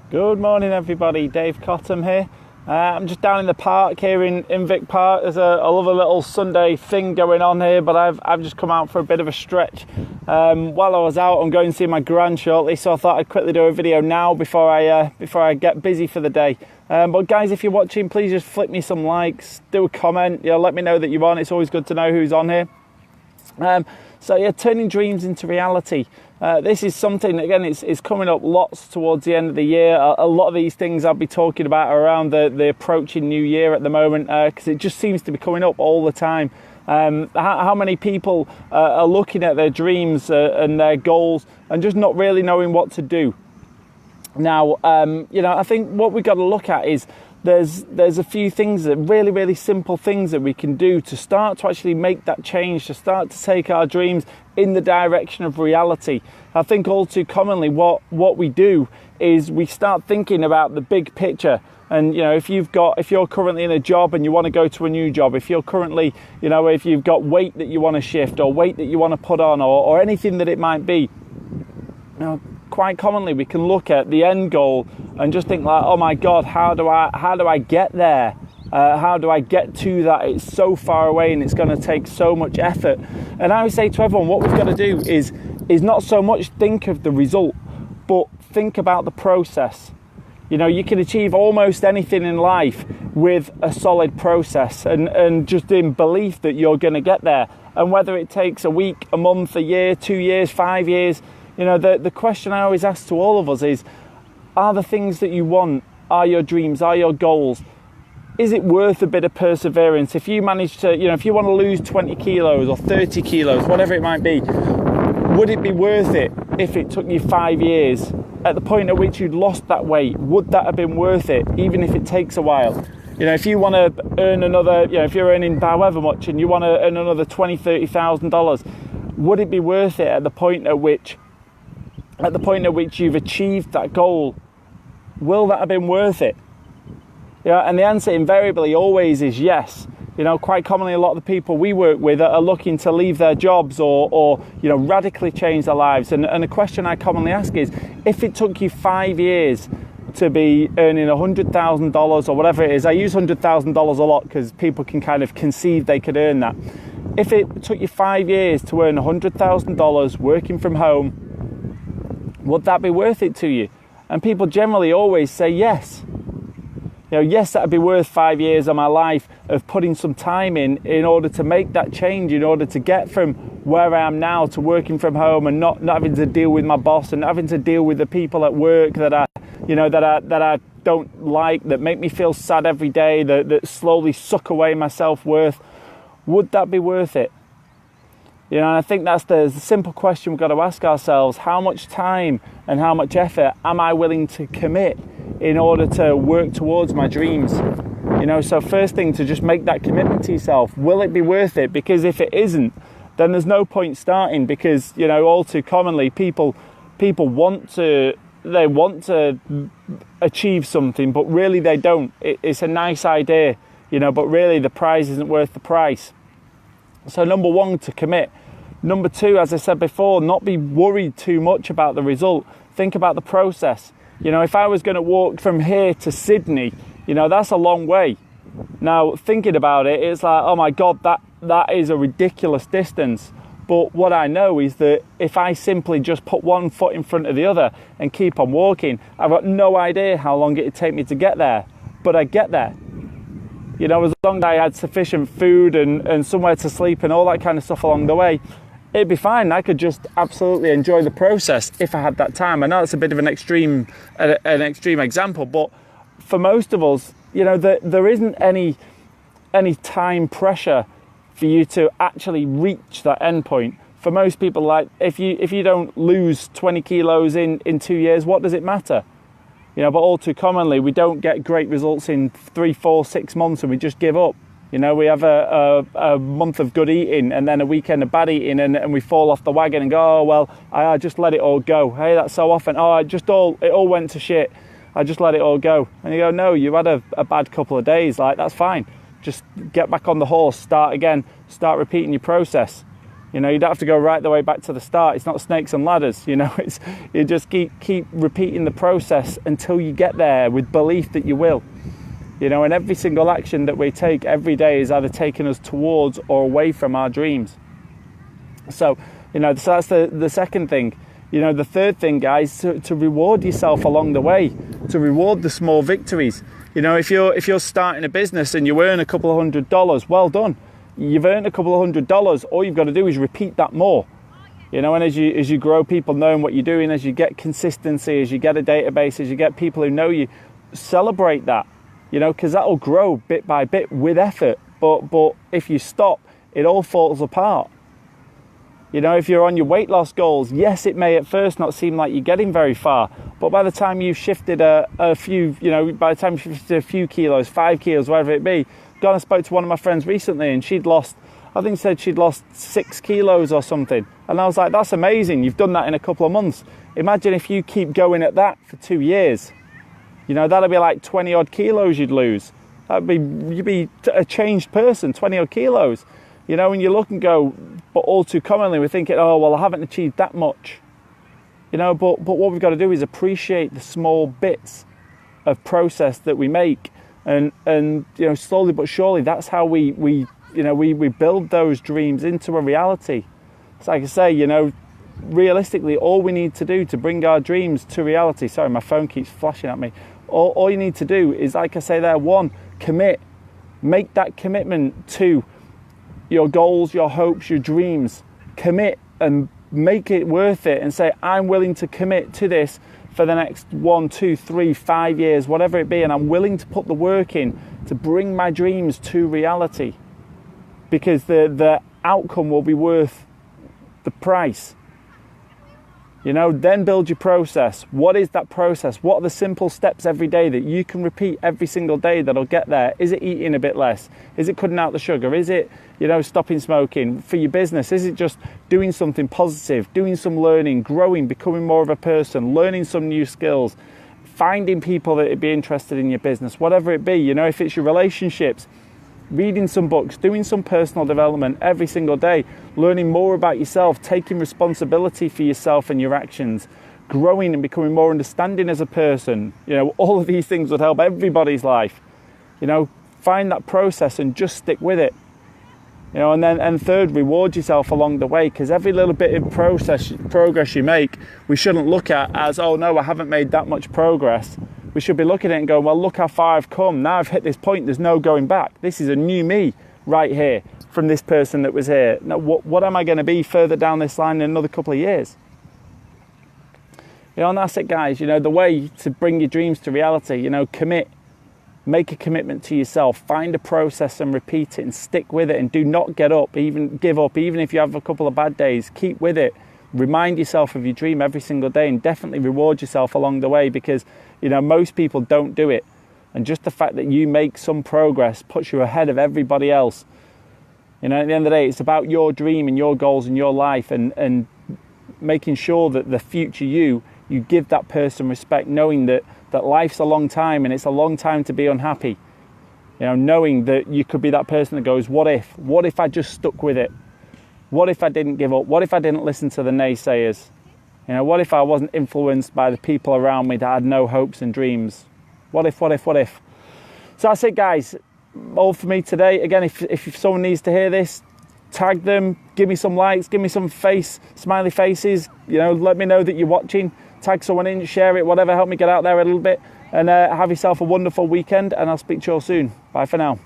Good morning everybody, Dave Cottam here. I'm just down in the park here in Vic Park. There's a lovely little Sunday thing going on here, but I've just come out for a bit of a stretch. While I was out, I'm going to see my gran shortly, so I thought I'd quickly do a video now before I get busy for the day. But guys, if you're watching, please just flick me some likes, do a comment, let me know that you're on. It's always good to know who's on here. So turning dreams into reality. This is something, again, it's coming up lots towards the end of the year. A lot of these things I'll be talking about around the approaching new year at the moment, because it just seems to be coming up all the time. How many people are looking at their dreams and their goals and just not really knowing what to do? Now, I think what we've got to look at is there's a few things, that really simple things that we can do to start to actually make that change, to start to take our dreams in the direction of reality. I think all too commonly what we do is we start thinking about the big picture. And if you're currently in a job and you want to go to a new job, if you're currently, if you've got weight that you want to shift or weight that you want to put on or anything that it might be, quite commonly we can look at the end goal and just think like, oh my God, how do I get there? How do I get to that? It's so far away and it's going to take so much effort. And I would say to everyone, what we've got to do is not so much think of the result, but think about the process. You can achieve almost anything in life with a solid process and just in belief that you're going to get there. And whether it takes a week, a month, a year, 2 years, 5 years, the question I always ask to all of us is, are the things that you want, are your dreams, are your goals, is it worth a bit of perseverance? If you manage to, if you want to lose 20 kilos or 30 kilos, whatever it might be, would it be worth it if it took you 5 years? At the point at which you'd lost that weight, would that have been worth it, even if it takes a while? If you want to earn another, if you're earning however much and you want to earn another $20,000, $30,000, would it be worth it at the point at which you've achieved that goal? Will that have been worth it? And the answer invariably always is yes. Quite commonly a lot of the people we work with are looking to leave their jobs or radically change their lives. And the question I commonly ask is, if it took you 5 years to be earning $100,000 or whatever it is, I use $100,000 a lot because people can kind of conceive they could earn that. If it took you 5 years to earn $100,000 working from home, would that be worth it to you? And people generally always say yes. Yes, that'd be worth 5 years of my life of putting some time in order to make that change, in order to get from where I am now to working from home and not having to deal with my boss and not having to deal with the people at work that I don't like, that make me feel sad every day, that slowly suck away my self-worth. Would that be worth it? And I think that's the simple question we've got to ask ourselves. How much time and how much effort am I willing to commit in order to work towards my dreams? So first thing, to just make that commitment to yourself. Will it be worth it? Because if it isn't, then there's no point starting, because, all too commonly people want to achieve something, but really they don't. It's a nice idea, but really the prize isn't worth the price. So number one, to commit. Number two, as I said before, not be worried too much about the result. Think about the process. If I was going to walk from here to Sydney, that's a long way. Now, thinking about it, it's like, oh my God, that is a ridiculous distance. But what I know is that if I simply just put one foot in front of the other and keep on walking, I've got no idea how long it would take me to get there. But I get there. As long as I had sufficient food and somewhere to sleep and all that kind of stuff along the way, it'd be fine. I could just absolutely enjoy the process if I had that time. I know it's a bit of an extreme example, but for most of us, there isn't any time pressure for you to actually reach that end point. For most people, like if you don't lose 20 kilos in 2 years, what does it matter? But all too commonly, we don't get great results in 3, 4, 6 months and we just give up. We have a month of good eating and then a weekend of bad eating and we fall off the wagon and go, oh, well, I just let it all go. Hey, that's so often. Oh, it all went to shit. I just let it all go. And you go, no, you had a bad couple of days. Like, that's fine. Just get back on the horse, start again, start repeating your process. You know, you don't have to go right the way back to the start. It's not snakes and ladders, you know. It's you just keep repeating the process until you get there with belief that you will. You know, and every single action that we take every day is either taking us towards or away from our dreams. So, you know, so that's the second thing. You know, the third thing, guys, to reward yourself along the way, to reward the small victories. You know, if you're starting a business and you earn a couple of $100, well done. You've earned a couple of $100. All you've got to do is repeat that more. You know, and as you grow, people knowing what you're doing, as you get consistency, as you get a database, as you get people who know you, celebrate that. You know, because that'll grow bit by bit with effort. But if you stop, it all falls apart. You know, if you're on your weight loss goals, yes, it may at first not seem like you're getting very far, but by the time you've shifted a few, you know, by the time you've shifted a few kilos, 5 kilos, whatever it be, gone and spoke to one of my friends recently and she'd lost 6 kilos or something. And I was like, that's amazing. You've done that in a couple of months. Imagine if you keep going at that for 2 years. You know, that'll be like 20 odd kilos you'd lose. You'd be a changed person, 20 odd kilos. You know, and you look and go, but all too commonly we're thinking, oh, well, I haven't achieved that much. You know, but what we've got to do is appreciate the small bits of process that we make. And you know, slowly but surely, that's how we build those dreams into a reality. It's like I say, you know, realistically, all we need to do to bring our dreams to reality, sorry, my phone keeps flashing at me. All you need to do is, like I say there, one, commit. Make that commitment to your goals, your hopes, your dreams. Commit and make it worth it and say, I'm willing to commit to this for the next 1, 2, 3, 5 years, whatever it be, and I'm willing to put the work in to bring my dreams to reality, because the outcome will be worth the price. You know, then build your process. What is that process? What are the simple steps every day that you can repeat every single day that'll get there? Is it eating a bit less? Is it cutting out the sugar? Is it, you know, stopping smoking? For your business, is it just doing something positive, doing some learning, growing, becoming more of a person, learning some new skills, finding people that would be interested in your business, whatever it be, you know, if it's your relationships, reading some books, doing some personal development every single day, learning more about yourself, taking responsibility for yourself and your actions, growing and becoming more understanding as a person. You know, all of these things would help everybody's life. You know, find that process and just stick with it. You know, and third, reward yourself along the way, because every little bit of progress you make, we shouldn't look at as, oh no, I haven't made that much progress. We should be looking at it and going, well, look how far I've come. Now I've hit this point, there's no going back. This is a new me right here from this person that was here. Now, what am I going to be further down this line in another couple of years? You know, and that's it, guys. You know, the way to bring your dreams to reality, you know, commit. Make a commitment to yourself. Find a process and repeat it and stick with it, and do not give up, even if you have a couple of bad days. Keep with it. Remind yourself of your dream every single day, and definitely reward yourself along the way, because, you know, most people don't do it. And just the fact that you make some progress puts you ahead of everybody else. You know, at the end of the day, it's about your dream and your goals and your life, and making sure that the future you give that person respect, knowing that life's a long time and it's a long time to be unhappy. You know, knowing that you could be that person that goes, what if I just stuck with it? What if I didn't give up? What if I didn't listen to the naysayers? You know, what if I wasn't influenced by the people around me that had no hopes and dreams? What if? So that's it, guys. All for me today. Again, if someone needs to hear this, tag them, give me some likes, give me some smiley faces. You know, let me know that you're watching. Tag someone in, share it, whatever. Help me get out there a little bit. And have yourself a wonderful weekend, and I'll speak to you all soon. Bye for now.